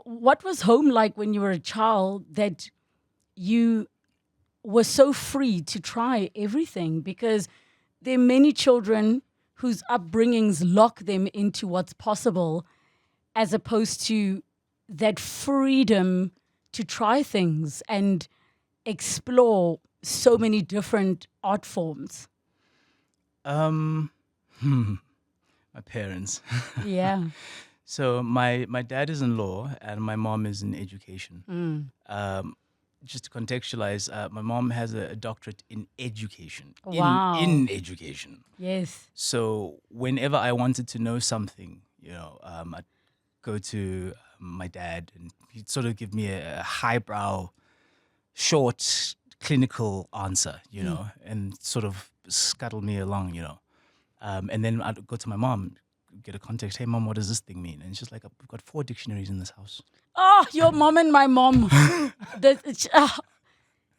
what was home like when you were a child that you were so free to try everything? Because there are many children whose upbringings lock them into what's possible as opposed to that freedom to try things and explore so many different art forms. My parents. Yeah. So my dad is in law and my mom is in education. Just to contextualize, my mom has a doctorate in education. Wow. In education. Yes. So whenever I wanted to know something, I'd go to my dad and he'd sort of give me a highbrow, short, clinical answer, and sort of scuttle me along, and then I'd go to my mom, get a context. Hey, mom, what does this thing mean? And she's like, we've got 4 dictionaries in this house. Oh, your mom and my mom.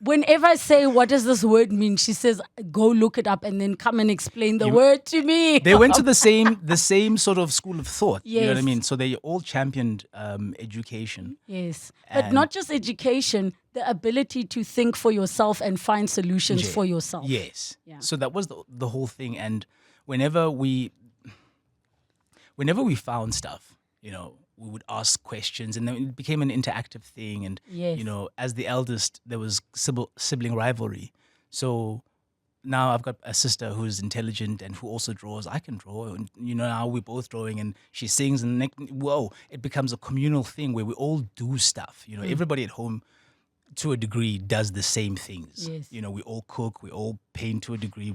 Whenever I say, what does this word mean? She says, go look it up and then come and explain the word to me. They went to the same sort of school of thought. Yes. You know what I mean? So they all championed education. Yes. But not just education, the ability to think for yourself and find solutions for yourself. Yes. Yeah. So that was the whole thing. And whenever we found stuff, we would ask questions, and then it became an interactive thing. And as the eldest, there was sibling rivalry. So now I've got a sister who's intelligent and who also draws. I can draw, and now we're both drawing, and she sings, and it becomes a communal thing where we all do stuff. Everybody at home, to a degree, does the same things. Yes. We all cook, we all paint to a degree,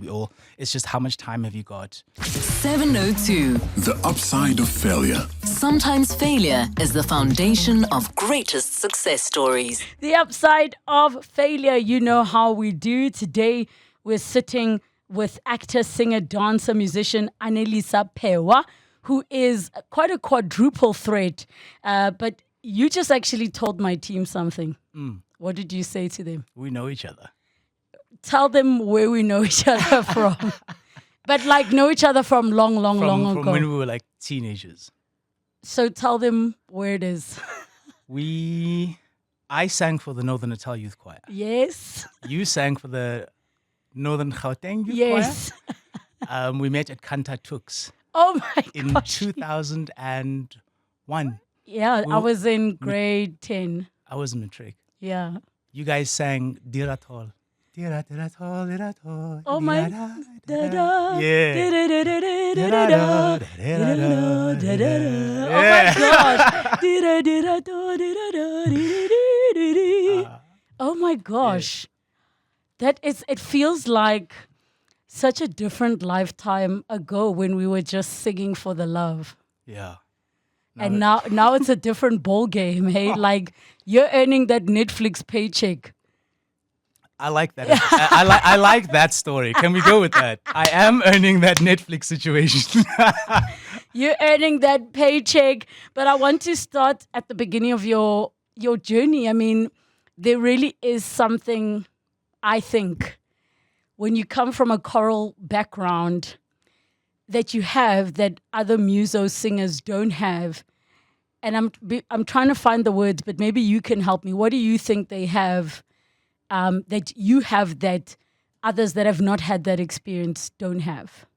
it's just how much time have you got? 702. The upside of failure. Sometimes failure is the foundation of greatest success stories. The upside of failure, you know how we do. Today, we're sitting with actor, singer, dancer, musician Anelisa Phewa, who is quite a quadruple threat. But you just actually told my team something. What did you say to them? We know each other. Tell them where we know each other from. But know each other from long ago. From when we were like teenagers. So tell them where it is. I sang for the Northern Natal Youth Choir. Yes. You sang for the Northern Gauteng Youth Yes. Choir. We met at Kanta Tux. Oh my in gosh. 2001. Yeah, I was in grade 10. I was in matric. Yeah. You guys sang Diratol. Diratol, Diratol. Oh my. Da-da. Yeah. Da-da-da-da-da-da. Oh my gosh. Oh my gosh. It feels like such a different lifetime ago when we were just singing for the love. Yeah. And now it's a different ball game, hey? You're earning that Netflix paycheck. I like that. I like that story. Can we go with that? I am earning that Netflix situation. You're earning that paycheck, but I want to start at the beginning of your journey. I mean, there really is something, I think, when you come from a choral background that you have that other muso singers don't have. And I'm trying to find the words, but maybe you can help me. What do you think they have that you have that others that have not had that experience don't have?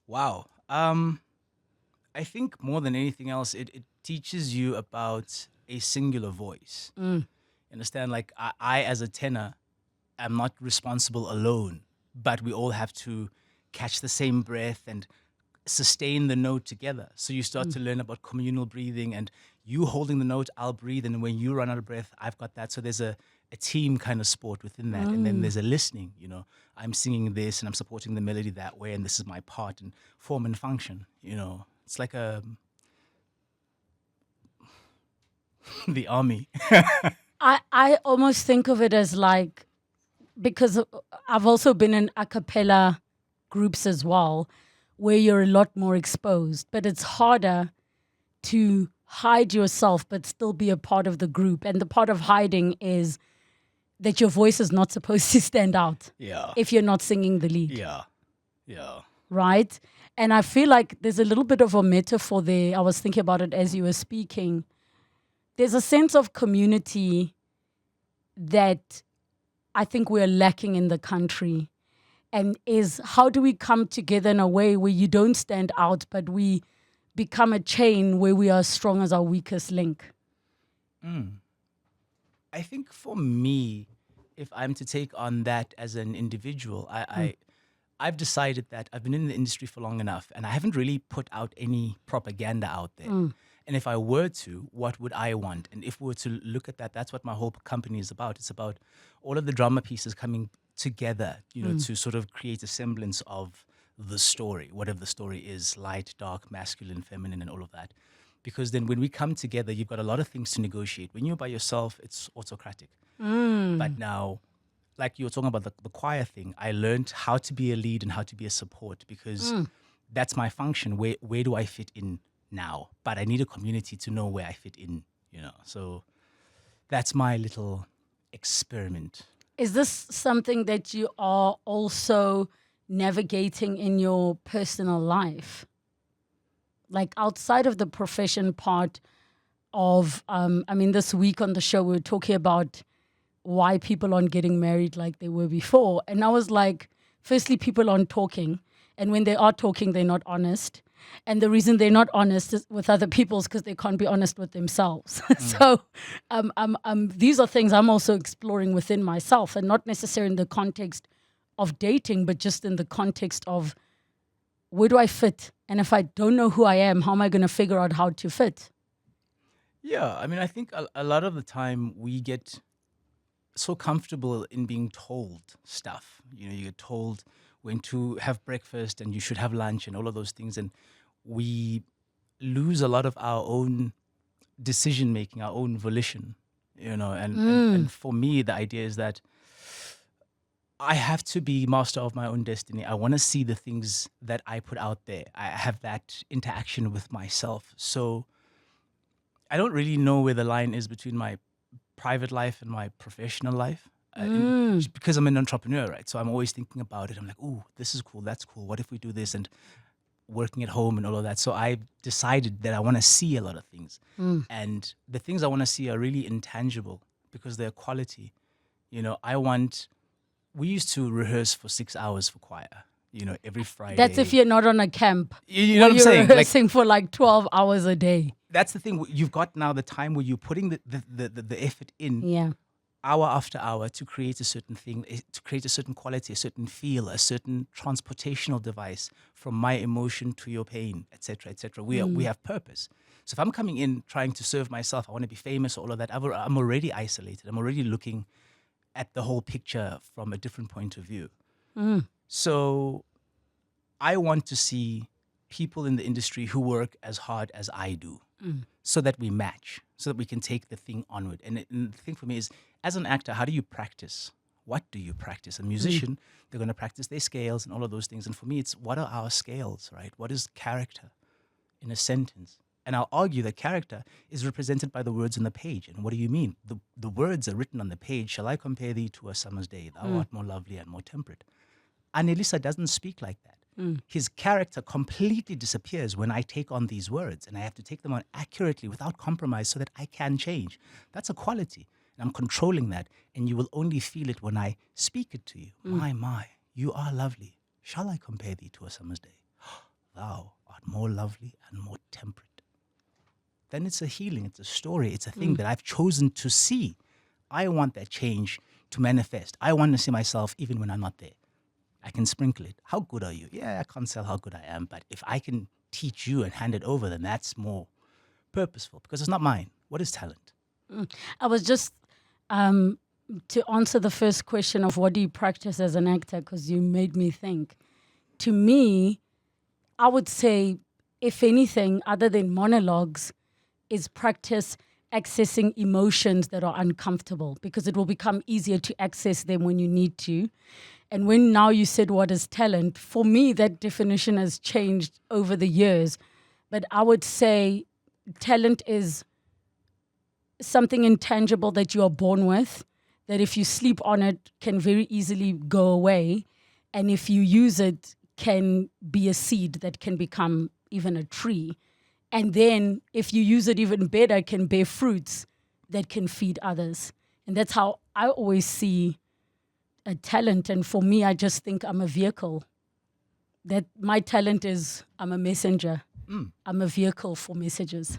Wow. I think more than anything else, it teaches you about a singular voice. Understand? I as a tenor am not responsible alone, but we all have to catch the same breath and sustain the note together. So you start to learn about communal breathing, and you holding the note, I'll breathe, and when you run out of breath, I've got that. So there's a team kind of sport within that. And then there's a listening, I'm singing this and I'm supporting the melody that way, and this is my part, and form and function, It's like the army. I almost think of it as because I've also been in a cappella groups as well, where you're a lot more exposed, but it's harder to hide yourself but still be a part of the group. And the part of hiding is that your voice is not supposed to stand out if you're not singing the lead. Yeah. Right? And I feel like there's a little bit of a metaphor there. I was thinking about it as you were speaking. there's a sense of community that I think we're lacking in the country. And is how do we come together in a way where you don't stand out, but we become a chain where we are as strong as our weakest link? I think for me, if I'm to take on that as an individual, I've decided that I've been in the industry for long enough and I haven't really put out any propaganda out there. And if I were to, what would I want? And if we were to look at that, that's what my whole company is about. It's about all of the drama pieces coming together, to sort of create a semblance of the story, whatever the story is, light, dark, masculine, feminine, and all of that. Because then when we come together, you've got a lot of things to negotiate. When you're by yourself, it's autocratic. But now, like you were talking about the choir thing, I learned how to be a lead and how to be a support because that's my function. Where do I fit in now? But I need a community to know where I fit in, So that's my little experiment. Is this something that you are also navigating in your personal life? Like outside of the profession part of, this week on the show, we were talking about why people aren't getting married like they were before. And I was like, firstly, people aren't talking. And when they are talking, they're not honest. And the reason they're not honest with other people is because they can't be honest with themselves. So these are things I'm also exploring within myself, and not necessarily in the context of dating, but just in the context of where do I fit? And if I don't know who I am, how am I going to figure out how to fit? Yeah, I think a lot of the time we get so comfortable in being told stuff. You get told when to have breakfast and you should have lunch and all of those things. And we lose a lot of our own decision making, our own volition, and for me, the idea is that I have to be master of my own destiny. I want to see the things that I put out there. I have that interaction with myself. So I don't really know where the line is between my private life and my professional life. Because I'm an entrepreneur, right? So I'm always thinking about it. I'm like, ooh, this is cool, that's cool. What if we do this? And working at home and all of that. So I decided that I want to see a lot of things. And the things I want to see are really intangible because they're quality. We used to rehearse for 6 hours for choir, every Friday. That's if you're not on a camp. You know what I'm you're saying? rehearsing for like 12 hours a day. That's the thing. You've got now the time where you're putting the effort in. Yeah. Hour after hour to create a certain thing, to create a certain quality, a certain feel, a certain transportational device from my emotion to your pain, etc., etc. We have purpose. So if I'm coming in trying to serve myself, I want to be famous, all of that, I'm already isolated. I'm already looking at the whole picture from a different point of view. So I want to see people in the industry who work as hard as I do so that we match, so that we can take the thing onward. And the thing for me is, as an actor, how do you practice? What do you practice? A musician, they're going to practice their scales and all of those things. And for me, it's what are our scales, right? What is character in a sentence? And I'll argue that character is represented by the words on the page. And what do you mean? The words are written on the page. Shall I compare thee to a summer's day? Thou art more lovely and more temperate. Anelisa doesn't speak like that. His character completely disappears when I take on these words. And I have to take them on accurately without compromise so that I can change. That's a quality. And I'm controlling that. And you will only feel it when I speak it to you. My, you are lovely. Shall I compare thee to a summer's day? Thou art more lovely and more temperate. Then it's a healing, it's a story, it's a thing that I've chosen to see. I want that change to manifest. I want to see myself even when I'm not there. I can sprinkle it. How good are you? Yeah, I can't tell how good I am, but if I can teach you and hand it over, then that's more purposeful because it's not mine. What is talent? I was just, to answer the first question of what do you practice as an actor, because you made me think. To me, I would say, if anything, other than monologues, is practice accessing emotions that are uncomfortable, because it will become easier to access them when you need to. And when now you said what is talent, for me, that definition has changed over the years. But I would say talent is something intangible that you are born with, that if you sleep on it can very easily go away. And if you use it, can be a seed that can become even a tree. And then if you use it even better, it can bear fruits that can feed others. And that's how I always see a talent. And for me, I just think I'm a vehicle. That my talent is I'm a messenger. I'm a vehicle for messages.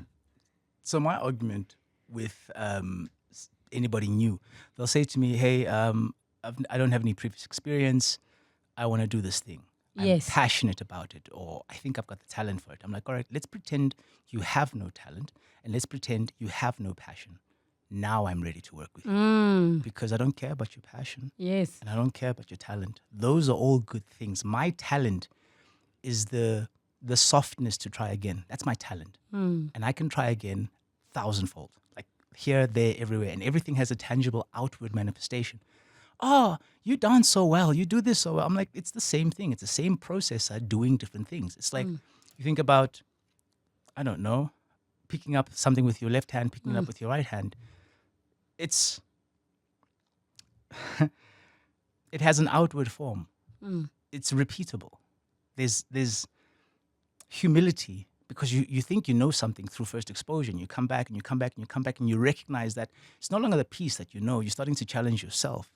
So my argument with anybody new, they'll say to me, "Hey, I don't have any previous experience. I want to do this thing. I'm Yes. passionate about it, or I think I've got the talent for it." I'm like, "All right, let's pretend you have no talent, and let's pretend you have no passion. Now I'm ready to work with you because I don't care about your passion, Yes. and I don't care about your talent. Those are all good things. My talent is the softness to try again. That's my talent. And I can try again thousandfold. Like here, there, everywhere. And everything has a tangible outward manifestation. Oh, you dance so well. You do this so well. I'm like, it's the same thing. It's the same processor doing different things. It's like you think about, I don't know, picking up something with your left hand, picking it up with your right hand. It's it has an outward form. It's repeatable. There's humility because you think you know something through first exposure, and you come back and you come back and you come back and you recognize that it's no longer the piece that you know. You're starting to challenge yourself.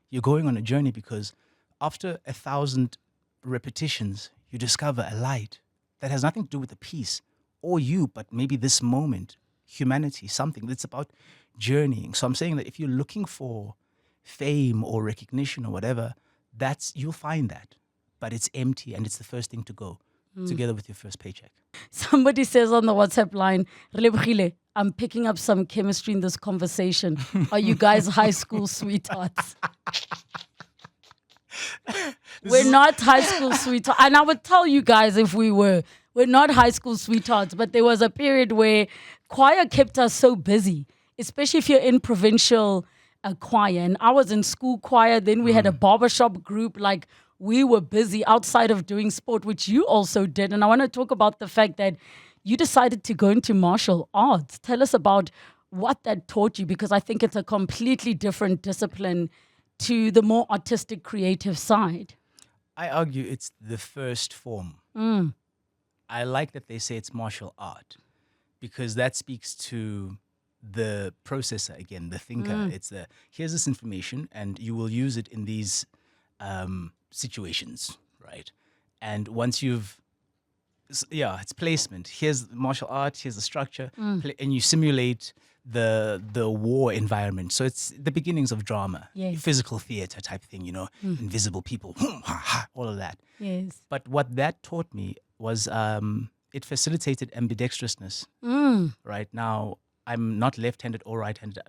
You're going on a journey because after 1,000 repetitions, you discover a light that has nothing to do with the piece or you, but maybe this moment, humanity, something that's about journeying. So I'm saying that if you're looking for fame or recognition or whatever, you'll find that, but it's empty and it's the first thing to go together with your first paycheck. Somebody says on the WhatsApp line, Relebogile, I'm picking up some chemistry in this conversation. Are you guys high school sweethearts? We're not high school sweethearts. And I would tell you guys if we were. We're not high school sweethearts, but there was a period where choir kept us so busy, especially if you're in provincial choir. And I was in school choir. Then we had a barbershop group. Like, we were busy outside of doing sport, which you also did. And I want to talk about the fact that you decided to go into martial arts. Tell us about what that taught you, because I think it's a completely different discipline to the more artistic, creative side. I argue it's the first form. I like that they say it's martial art because that speaks to the processor again, the thinker. It's here's this information and you will use it in these situations, right? And once it's placement. Here's the martial art, here's the structure, and you simulate the war environment. So it's the beginnings of drama, physical theater type thing, invisible people, all of that. Yes. But what that taught me was it facilitated ambidextrousness. Right now, I'm not left-handed or right-handed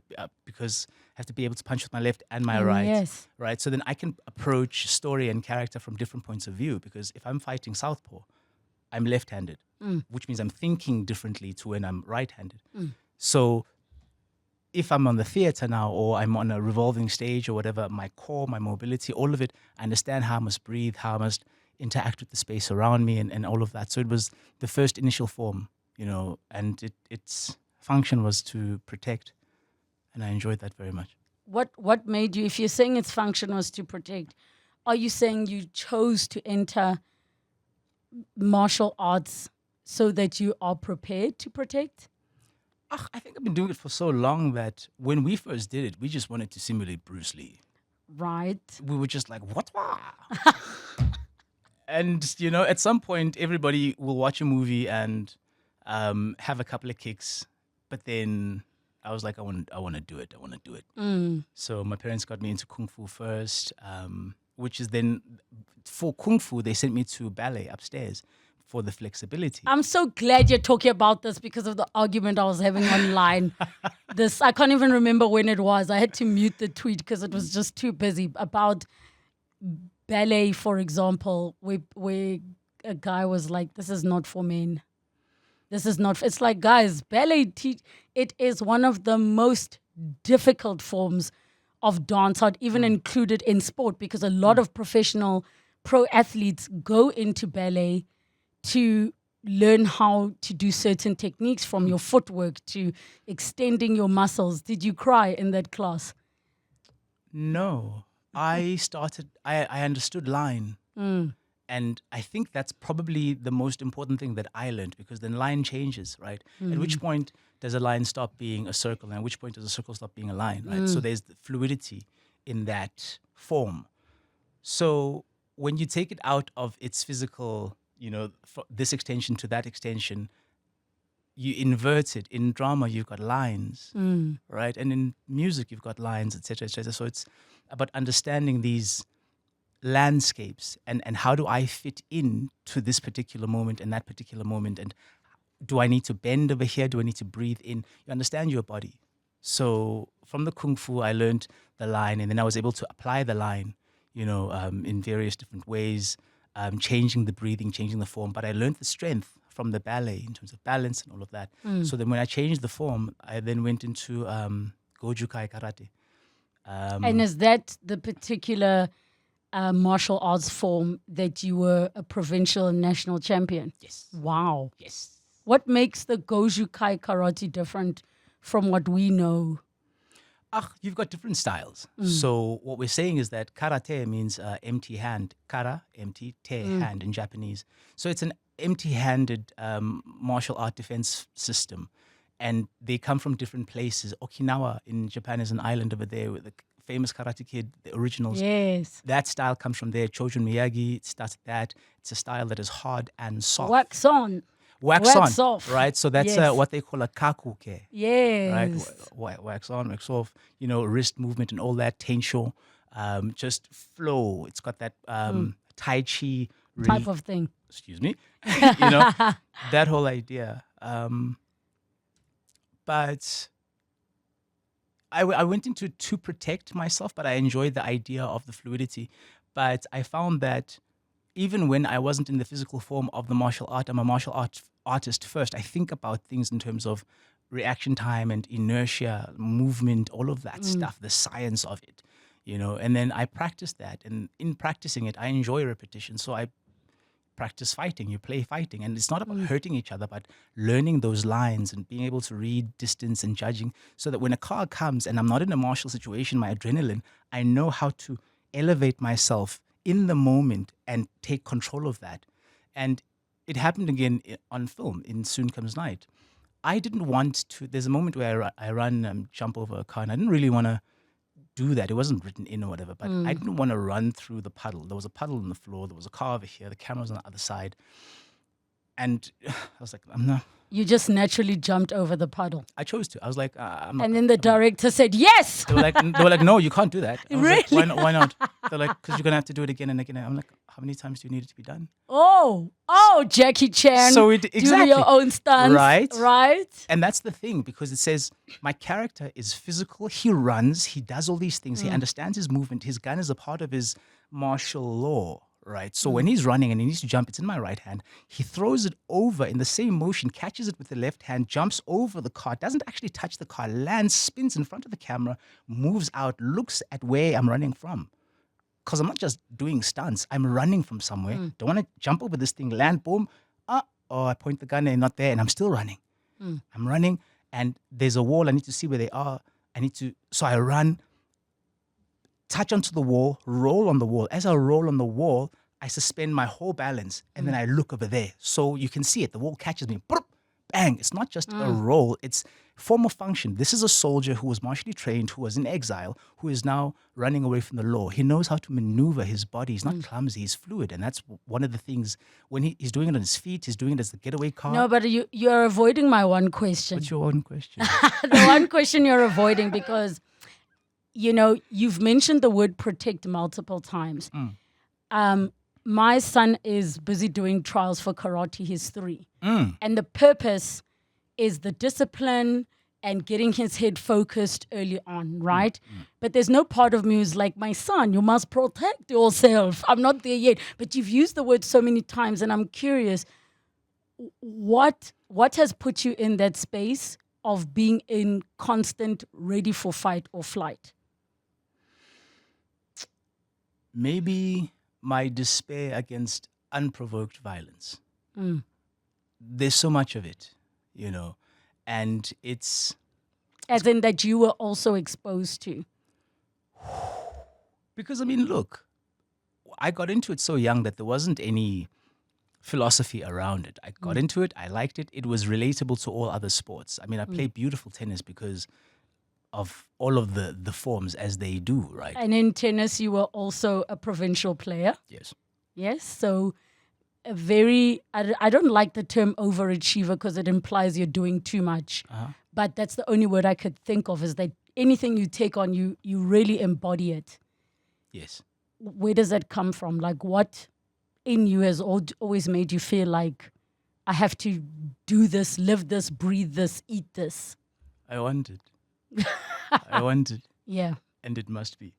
because I have to be able to punch with my left and my right. Yes. Right. So then I can approach story and character from different points of view, because if I'm fighting southpaw, I'm left-handed, which means I'm thinking differently to when I'm right-handed. So if I'm on the theater now or I'm on a revolving stage or whatever, my core, my mobility, all of it, I understand how I must breathe, how I must interact with the space around me and all of that. So it was the first initial form, and its function was to protect. And I enjoyed that very much. What made you, if you're saying its function was to protect, are you saying you chose to enter martial arts so that you are prepared to protect? I think I've been doing it for so long that when we first did it, we just wanted to simulate Bruce Lee. Right. We were just like, what? And, at some point, everybody will watch a movie and have a couple of kicks. But then I was like, I want to do it. I want to do it. So my parents got me into Kung Fu first, which is then, for Kung Fu, they sent me to ballet upstairs for the flexibility. I'm so glad you're talking about this because of the argument I was having online. I can't even remember when it was. I had to mute the tweet because it was just too busy. About ballet, for example, where a guy was like, this is not for men. This is not, it's like, guys, ballet, it is one of the most difficult forms of dance. I'd even include it in sport because a lot of professional pro athletes go into ballet to learn how to do certain techniques, from your footwork to extending your muscles. Did you cry in that class? No. I understood line. And I think that's probably the most important thing that I learned, because then line changes, right? At which point does a line stop being a circle, and at which point does a circle stop being a line, right? So there's the fluidity in that form. So when you take it out of its physical, this extension to that extension, you invert it. In drama, you've got lines, right? And in music, you've got lines, etc., etc. So it's about understanding these landscapes and how do I fit in to this particular moment and that particular moment, and do I need to bend over here? Do I need to breathe in? You understand your body. So from the Kung Fu, I learned the line, and then I was able to apply the line, in various different ways, changing the breathing, changing the form. But I learned the strength from the ballet in terms of balance and all of that. So then when I changed the form, I then went into Goju-kai karate. And is that the particular martial arts form that you were a provincial and national champion? Yes. Wow. Yes. What makes the Goju-kai karate different from what we know? You've got different styles. So what we're saying is that karate means empty hand. Kara, empty, te, hand in Japanese. So it's an empty-handed martial art defense system. And they come from different places. Okinawa in Japan is an island over there with the famous Karate Kid, the originals. Yes. That style comes from there. Chojun Miyagi started that. It's a style that is hard and soft. Wax on. Wax Wax on, off. right? So that's Yes. what they call a kakuke. Yes. Right? Wax on, wax off, wrist movement and all that, tensho, just flow. It's got that Tai Chi Type of thing. excuse me, that whole idea. But I went into to protect myself, but I enjoyed the idea of the fluidity. But I found that even when I wasn't in the physical form of the martial art, I'm a martial artist first. I think about things in terms of reaction time and inertia, movement, all of that stuff, the science of it, and then I practice that. And in practicing it, I enjoy repetition. So I practice fighting, you play fighting. And it's not about hurting each other, but learning those lines and being able to read distance and judging, so that when a car comes and I'm not in a martial situation, my adrenaline, I know how to elevate myself in the moment and take control of that. And it happened again on film in Soon Comes Night. I didn't want to, there's a moment where I run, jump over a car, and I didn't really want to do that. It wasn't written in or whatever, but I didn't want to run through the puddle. There was a puddle on the floor. There was a car over here. The camera was on the other side. And I was like, I'm not. You just naturally jumped over the puddle. I chose to. I was like, I'm not. And then the director said, yes! They were like, no, you can't do that. I was like, Really? why not? They're like, because you're going to have to do it again and again. I'm like, how many times do you need it to be done? Oh, Jackie Chan. So Do exactly. your own stunts. Right. Right. And that's the thing, because it says my character is physical. He runs. He does all these things. He understands his movement. His gun is a part of his martial law, right? So when he's running and he needs to jump, it's in my right hand. He throws it over in the same motion, catches it with the left hand, jumps over the car, doesn't actually touch the car, lands, spins in front of the camera, moves out, looks at where I'm running from. Because I'm not just doing stunts. I'm running from somewhere. Don't want to jump over this thing, land, boom. I point the gun and not there, and I'm still running. I'm running, and there's a wall. I need to see where they are. So I run, touch onto the wall, roll on the wall. As I roll on the wall, I suspend my whole balance, and then I look over there. So you can see it. The wall catches me. Bang. It's not just a roll. It's form of function. This is a soldier who was martially trained, who was in exile, who is now running away from the law. He knows how to maneuver his body. He's not clumsy. He's fluid. And that's one of the things. When he's doing it on his feet, he's doing it as the getaway car. No, but you're avoiding my one question. What's your one question? The one question you're avoiding, because, you've mentioned the word protect multiple times. My son is busy doing trials for karate. He's 3. And the purpose is the discipline and getting his head focused early on, right? But there's no part of me who's like, my son, you must protect yourself. I'm not there yet. But you've used the word so many times, and I'm curious, what has put you in that space of being in constant ready for fight or flight? Maybe my despair against unprovoked violence. There's so much of it, and it's... As in that you were also exposed to. Because, look, I got into it so young that there wasn't any philosophy around it. I got into it. I liked it. It was relatable to all other sports. I mean, I play beautiful tennis because of all of the forms as they do, right? And in tennis, you were also a provincial player. Yes. Yes. So a very, I don't like the term overachiever because it implies you're doing too much. But that's the only word I could think of, is that anything you take on, you really embody it. Yes. Where does that come from? Like, what in you has always made you feel like I have to do this, live this, breathe this, eat this? I wanted. I wanted. Yeah. And it must be.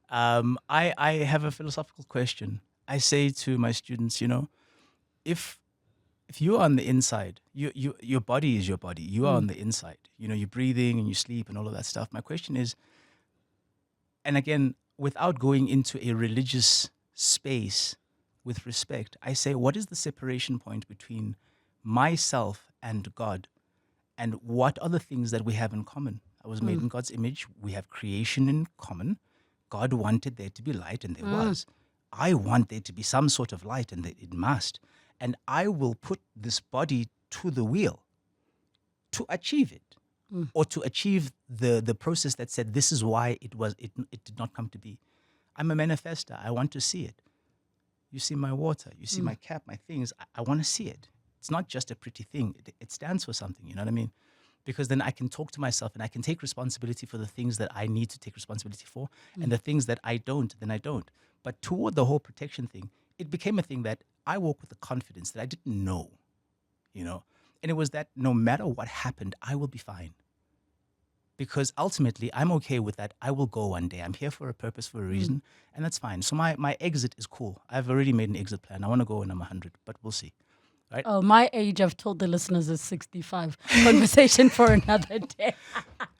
I have a philosophical question. I say to my students, if you are on the inside, your body is your body. You are on the inside. You're breathing and you sleep and all of that stuff. My question is, and again, without going into a religious space, with respect, I say, what is the separation point between myself and God? And what are the things that we have in common? I was made in God's image. We have creation in common. God wanted there to be light, and there was. I want there to be some sort of light, and it must. And I will put this body to the wheel to achieve it, or to achieve the process that said this is why it did not come to be. I'm a manifester. I want to see it. You see my water, you see my cap, my things. I want to see it. It's not just a pretty thing. It stands for something, you know what I mean? Because then I can talk to myself and I can take responsibility for the things that I need to take responsibility for, and the things that I don't, then I don't. But toward the whole protection thing, it became a thing that I walk with the confidence that I didn't know, And it was that no matter what happened, I will be fine. Because ultimately, I'm okay with that. I will go one day. I'm here for a purpose, for a reason, and that's fine. So my exit is cool. I've already made an exit plan. I want to go when I'm 100, but we'll see. Right? Oh, my age, I've told the listeners, is 65. Conversation for another day.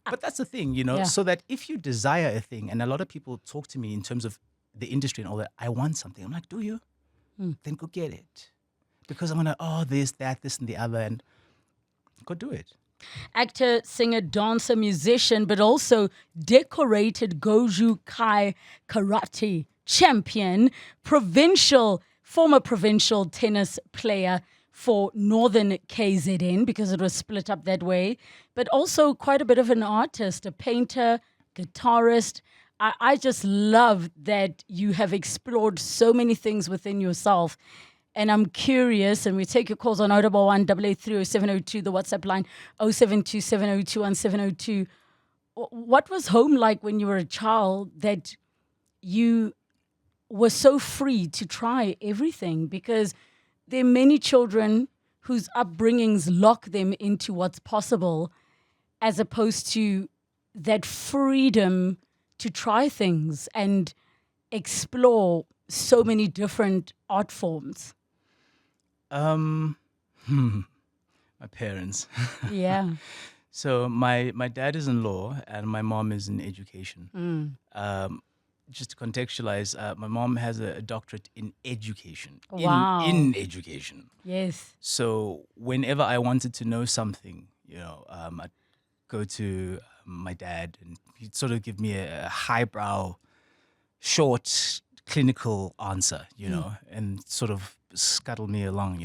But that's the thing, Yeah. so that if you desire a thing, and a lot of people talk to me in terms of the industry and all that, I want something. I'm like, do you? Then go get it. Because I'm going to, this, that, this, and the other, and go do it. Actor, singer, dancer, musician, but also decorated Goju Kai karate champion, former provincial tennis player for Northern KZN, because it was split up that way, but also quite a bit of an artist, a painter, guitarist. I just love that you have explored so many things within yourself. And I'm curious, and we take your calls on 011 883 0702, the WhatsApp line 072 702 1702. What was home like when you were a child that you were so free to try everything? Because there are many children whose upbringings lock them into what's possible, as opposed to that freedom to try things and explore so many different art forms. My parents. Yeah. So my dad is in law and my mom is in education. Just to contextualize, my mom has a doctorate in education. Wow. In education. Yes. So whenever I wanted to know something, I'd go to my dad and he'd sort of give me a highbrow, short, clinical answer, and sort of scuttle me along,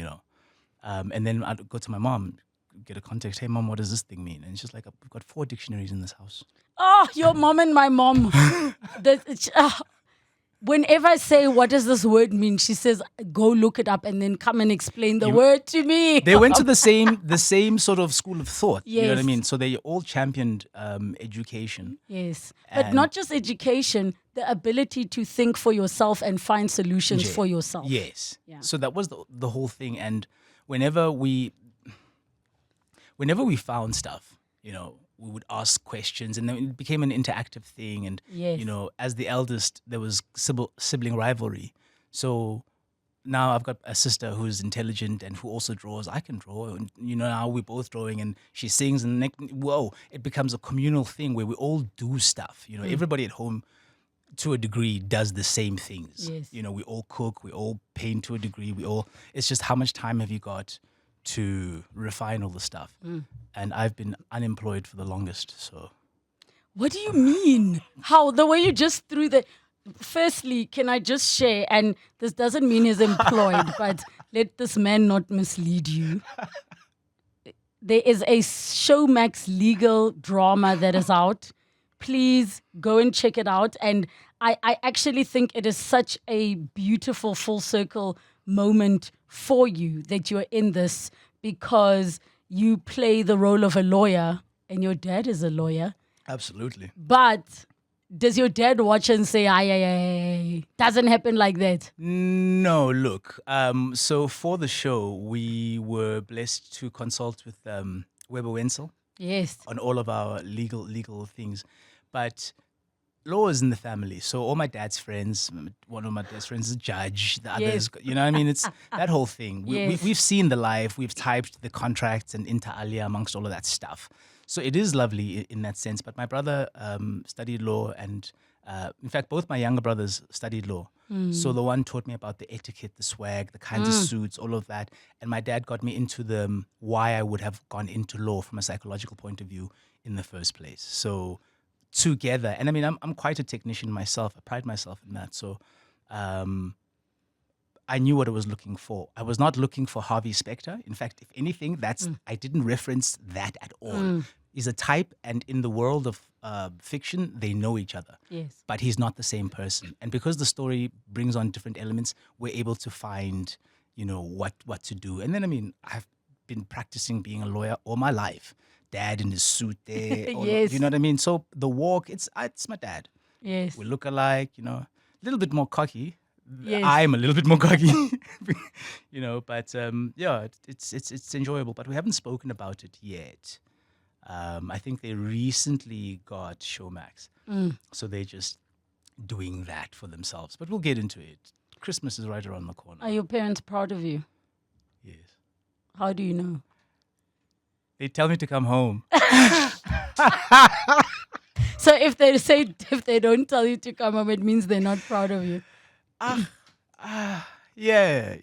and then I'd go to my mom, get a context. Hey, mom, what does this thing mean? And she's like, we've got 4 dictionaries in this house. Oh, your mom and my mom. Whenever I say, what does this word mean? She says, go look it up and then come and explain the word to me. They went to the same sort of school of thought. Yes. You know what I mean? So they all championed education. Yes. But And- not just education, the ability to think for yourself and find solutions for yourself. Yes. Yeah. So that was the whole thing. And whenever we found stuff, we would ask questions, and then it became an interactive thing. And Yes. as the eldest, there was sibling rivalry. So now I've got a sister who's intelligent and who also draws. I can draw, and now we're both drawing, and she sings, and it becomes a communal thing where we all do stuff. Everybody at home, to a degree, does the same things. Yes. We all cook, we all paint to a degree. It's just how much time have you got to refine all the stuff? And I've been unemployed for the longest, so. What do you mean? How? The way you just threw Firstly, can I just share, and this doesn't mean he's employed, but let this man not mislead you. There is a Showmax legal drama that is out. Please go and check it out. And I actually think it is such a beautiful full circle moment for you that you're in this, because you play the role of a lawyer and your dad is a lawyer. Absolutely. But does your dad watch and say, ay, doesn't happen like that? No, look. So for the show, we were blessed to consult with Weber Wenzel Yes. on all of our legal things, but law is in the family. So all my dad's friends, one of my dad's friends is a judge. The Yes. others, you know what I mean? It's that whole thing. Yes. We've seen the life. We've typed the contracts and inter alia amongst all of that stuff. So it is lovely in that sense. But my brother studied law, and in fact, both my younger brothers studied law. So the one taught me about the etiquette, the swag, the kinds of suits, all of that. And my dad got me into the why I would have gone into law from a psychological point of view in the first place. So together, and I mean, I'm quite a technician myself. I pride myself in that. So I knew what I was looking for. I was not looking for Harvey Specter. In fact, if anything, I didn't reference that at all. He's a type, and in the world of fiction, they know each other. Yes. But he's not the same person. And because the story brings on different elements, we're able to find, what to do. And then, I mean, I've been practicing being a lawyer all my life. Dad in his suit there. Yes. You know what I mean? So the walk, it's my dad. Yes. We look alike, a little bit more cocky. Yes. I'm a little bit more cocky, but it's enjoyable. But we haven't spoken about it yet. I think they recently got Showmax. So they're just doing that for themselves. But we'll get into it. Christmas is right around the corner. Are your parents proud of you? Yes. How do you know? They tell me to come home. So if they don't tell you to come home, it means they're not proud of you. Yeah.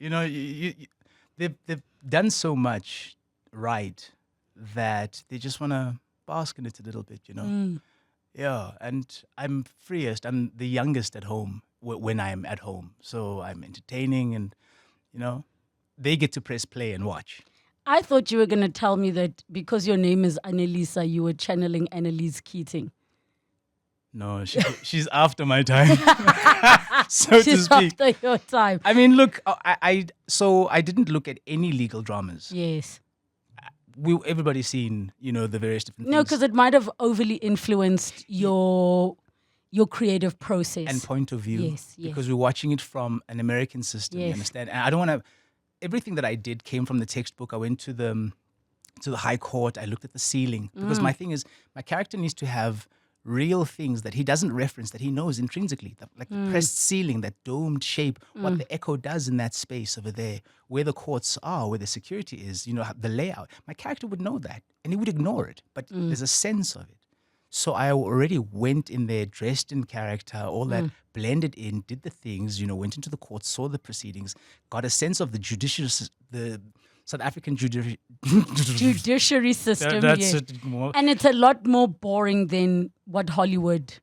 They've done so much right that they just want to bask in it a little bit, Yeah, and I'm freest. I'm the youngest at home when I'm at home. So I'm entertaining and, they get to press play and watch. I thought you were going to tell me that because your name is Anelisa, you were channeling Annalise Keating. No, she's after my time, so to She's speak. after your time. I mean, look, I didn't look at any legal dramas. Yes. Everybody's seen, the various different No, things. because it might have overly influenced your creative process. And point of view. Yes. Because we're watching it from an American system, you Yes. understand? And I don't want to... Everything that I did came from the textbook. I went to the High Court. I looked at the ceiling. Because my thing is, my character needs to have real things that he doesn't reference, that he knows intrinsically. Like the pressed ceiling, that domed shape, what the echo does in that space over there, where the courts are, where the security is, the layout. My character would know that, and he would ignore it. But there's a sense of it. So I already went in there, dressed in character, all that, blended in, did the things, went into the court, saw the proceedings, got a sense of the South African Judiciary system. That's yes. it more. And it's a lot more boring than what Hollywood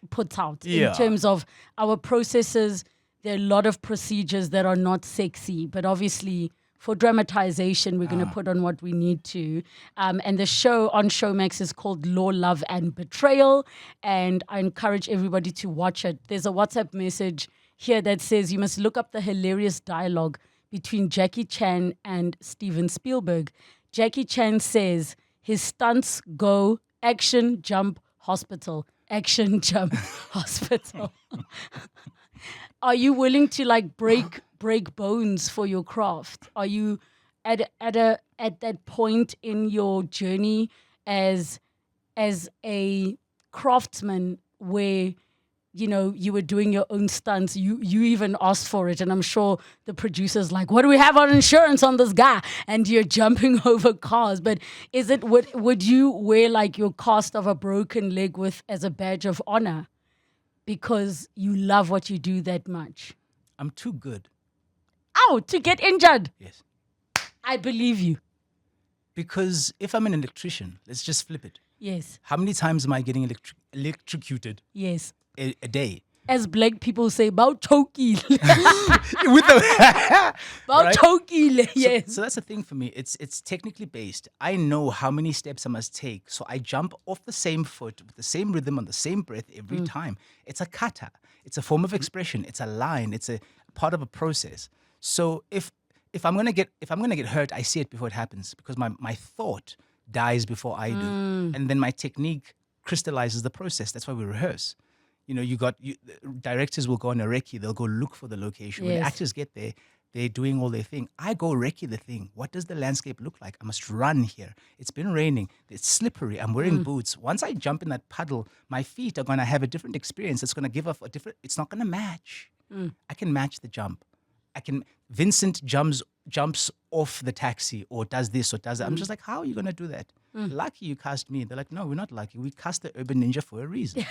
puts out Yeah. in terms of our processes. There are a lot of procedures that are not sexy, but obviously for dramatization, we're going to put on what we need to. And the show on Showmax is called Law, Love and Betrayal. And I encourage everybody to watch it. There's a WhatsApp message here that says you must look up the hilarious dialogue between Jackie Chan and Steven Spielberg. Jackie Chan says his stunts go action, jump, hospital. Action, jump, hospital. Are you willing to break bones for your craft? Are you at that point in your journey as a craftsman where you were doing your own stunts, you even asked for it, and I'm sure the producer's like, what do we have on insurance on this guy? And you're jumping over cars. But would you wear your cast of a broken leg as a badge of honor because you love what you do that much? I'm too good. Ow, to get injured. Yes. I believe you. Because if I'm an electrician, let's just flip it. Yes. How many times am I getting electrocuted Yes. a day? as black people say, "Bawuchokile." With the Bawuchokile, yes. So that's the thing for me. It's technically based. I know how many steps I must take. So I jump off the same foot with the same rhythm on the same breath every time. It's a kata. It's a form of expression. It's a line. It's a part of a process. So if I'm gonna get hurt, I see it before it happens because my thought dies before I do, and then my technique crystallizes the process. That's why we rehearse. You know, directors will go on a recce. They'll go look for the location. When Yes. actors get there, they're doing all their thing. I go recce the thing. What does the landscape look like? I must run here. It's been raining. It's slippery. I'm wearing boots. Once I jump in that puddle, my feet are going to have a different experience. It's going to give off a different, it's not going to match. I can match the jump. Vincent jumps off the taxi or does this or does that. I'm just like, how are you going to do that? Lucky you cast me. They're like, no, we're not lucky. We cast the urban ninja for a reason.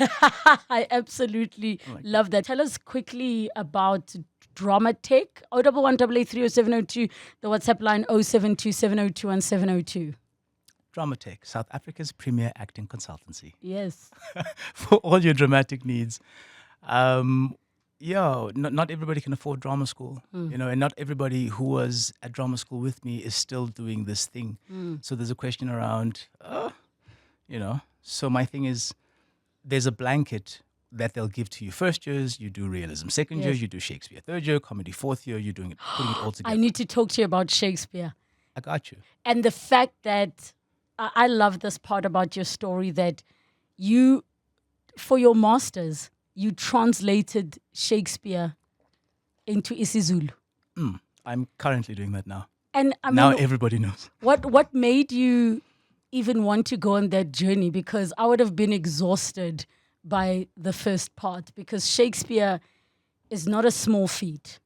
I absolutely love that. Tell us quickly about Drama Tech. 011-883-0702. The WhatsApp line 0727021702. Drama Tech, South Africa's premier acting consultancy. Yes. For all your dramatic needs. Not everybody can afford drama school, and not everybody who was at drama school with me is still doing this thing. So there's a question around, so my thing is, there's a blanket that they'll give to you. First years, you do realism. Second year, you do Shakespeare. Third year, comedy. Fourth year, you're doing it, putting it all together. I need to talk to you about Shakespeare. I got you. And the fact that I love this part about your story that you, for your masters, you translated Shakespeare into isiZulu. I'm currently doing that now. And I mean, Now everybody knows. what made you even want to go on that journey? Because I would have been exhausted by the first part because Shakespeare is not a small feat.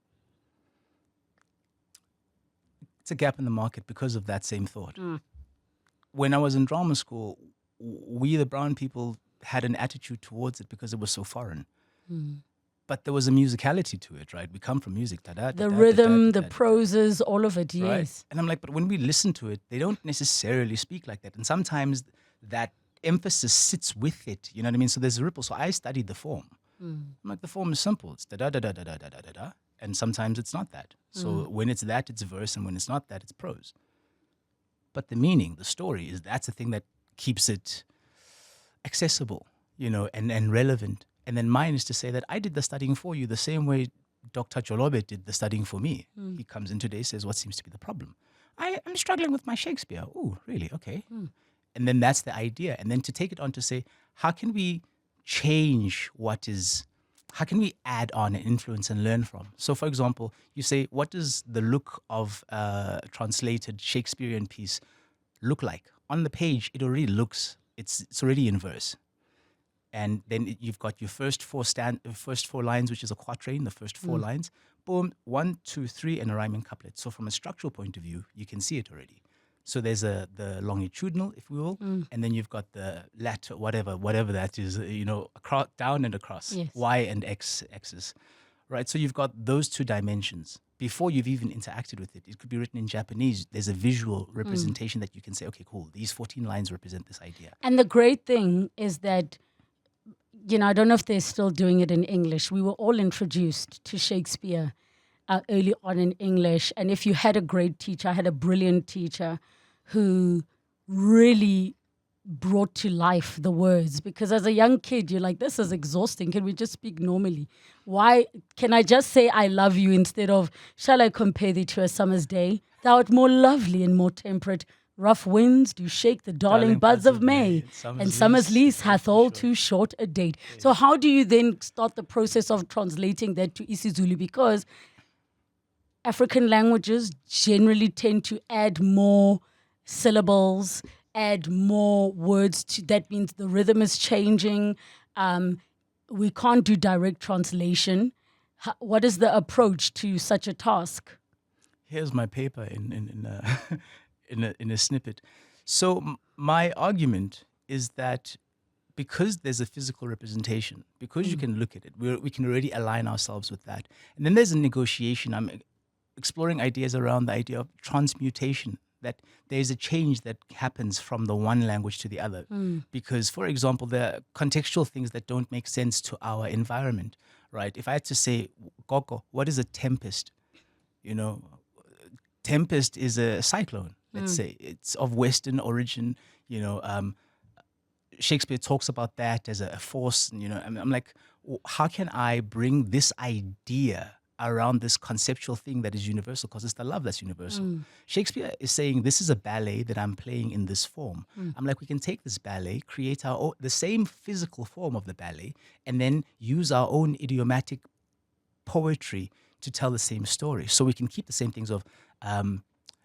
It's a gap in the market because of that same thought. When I was in drama school, we, the brown people, had an attitude towards it because it was so foreign. But there was a musicality to it, right? We come from music. The rhythm, the proses, all of it, right? yes. And I'm like, but when we listen to it, they don't necessarily speak like that. And sometimes that emphasis sits with it, you know what I mean? So there's a ripple. So I studied the form. I'm like, the form is simple. It's da-da-da-da-da-da-da-da-da. And sometimes it's not that. So when it's that, it's verse. And when it's not that, it's prose. But the meaning, the story, that's the thing that keeps it accessible, and relevant. And then mine is to say that I did the studying for you the same way Dr. Jolobe did the studying for me. He comes in today, says, what seems to be the problem? I'm struggling with my Shakespeare. Oh, really? Okay. And then that's the idea. And then to take it on to say, how can we change how can we add on and influence and learn from? So, for example, you say, what does the look of a translated Shakespearean piece look like? On the page, it already looks, it's already in verse. And then you've got your first four lines, which is a quatrain, the first four lines. Boom, 1, 2, 3, and a rhyming couplet. So from a structural point of view, you can see it already. So there's the longitudinal, if we will, and then you've got the lateral, whatever that is, across, down and across, yes. Y and X axis, right? So you've got those two dimensions. Before you've even interacted with it, it could be written in Japanese. There's a visual representation that you can say, okay, cool, these 14 lines represent this idea. And the great thing is that, I don't know if they're still doing it in English. We were all introduced to Shakespeare early on in English. And if you had a great teacher, I had a brilliant teacher who really brought to life the words. Because as a young kid, you're like, this is exhausting. Can we just speak normally? Why can I just say I love you instead of, shall I compare thee to a summer's day? Thou art more lovely and more temperate. Rough winds do shake the darling buds of May, and summer's lease hath all too short a date. Yes. So how do you then start the process of translating that to isiZulu? Because African languages generally tend to add more syllables, add more words. That means the rhythm is changing. We can't do direct translation. What is the approach to such a task? Here's my paper in a snippet. So my argument is that because there's a physical representation, because you can look at it, we can already align ourselves with that. And then there's a negotiation. I'm exploring ideas around the idea of transmutation, that there's a change that happens from the one language to the other. Because, for example, there are contextual things that don't make sense to our environment, right? If I had to say, Koko, what is a tempest? You know, tempest is a cyclone, let's say. It's of Western origin, you know. Shakespeare talks about that as a force, and, you know, I'm like, how can I bring this idea around this conceptual thing that is universal, because it's the love that's universal. Shakespeare is saying this is a ballet that I'm playing in this form. I'm like, we can take this ballet, create our own, the same physical form of the ballet, and then use our own idiomatic poetry to tell the same story. So we can keep the same things of,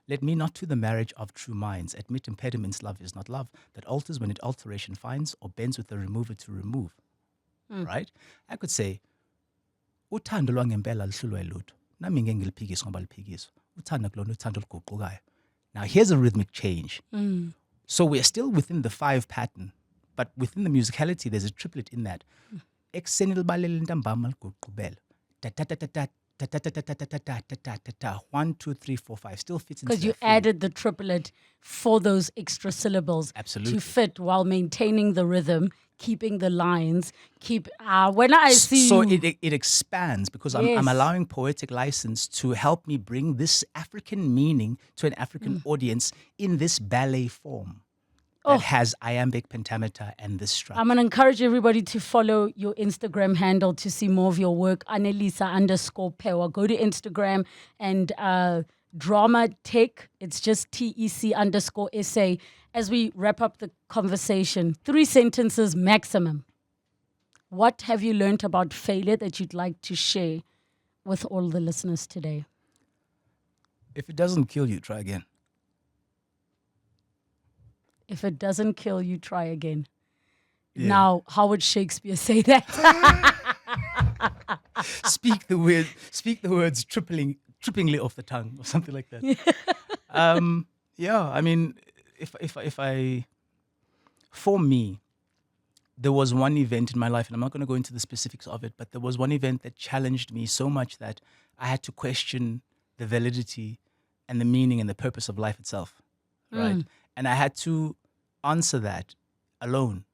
let me not to the marriage of true minds admit impediments, love is not love, that alters when it alteration finds, or bends with the remover to remove. Right? I could say, uthando lwangempela lihlulwa yilutho nami ngeke ngiliphikise ngoba liphikiswa uthando kulona uthando oluguqukayo. Now here's a rhythmic change. So we are still within the 5 pattern, but within the musicality there's a triplet in that. Ekuseni libalele intambama liguqubela ta ta ta ta ta ta ta ta ta ta ta ta ta ta ta 1 2 3 4 5 still fits into because you added the triplet for those extra syllables to fit while maintaining the rhythm, keeping the lines, when I see so you, it expands because I'm allowing poetic license to help me bring this African meaning to an African audience in this ballet form that has iambic pentameter and this structure. I'm going to encourage everybody to follow your Instagram handle to see more of your work, Anelisa_Phewa. Go to Instagram and Drama Tech, it's just TEC_SA. As we wrap up the conversation, 3 sentences maximum. What have you learned about failure that you'd like to share with all the listeners today? If it doesn't kill you, try again. If it doesn't kill you, try again. Yeah. Now, how would Shakespeare say that? Speak the words trippingly off the tongue, or something like that. Yeah, I mean, if I, for me, there was one event in my life, and I'm not going to go into the specifics of it, but there was one event that challenged me so much that I had to question the validity and the meaning and the purpose of life itself, right? And I had to answer that alone.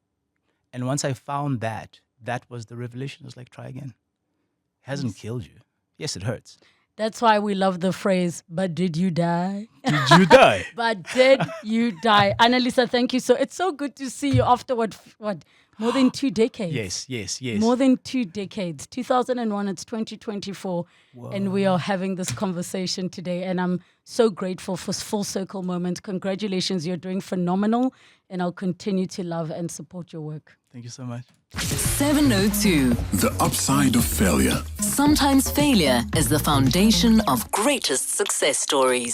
And once I found that was the revelation. It was like, try again. It hasn't killed you. Yes, it hurts. That's why we love the phrase, but did you die? Did you die? But did you die? Anelisa, thank you. So it's so good to see you after what more than 2 decades. Yes. More than 2 decades. 2001, it's 2024. Whoa. And we are having this conversation today. And I'm so grateful for Full Circle Moment. Congratulations, you're doing phenomenal. And I'll continue to love and support your work. Thank you so much. 702. The upside of failure. Sometimes failure is the foundation of greatest success stories.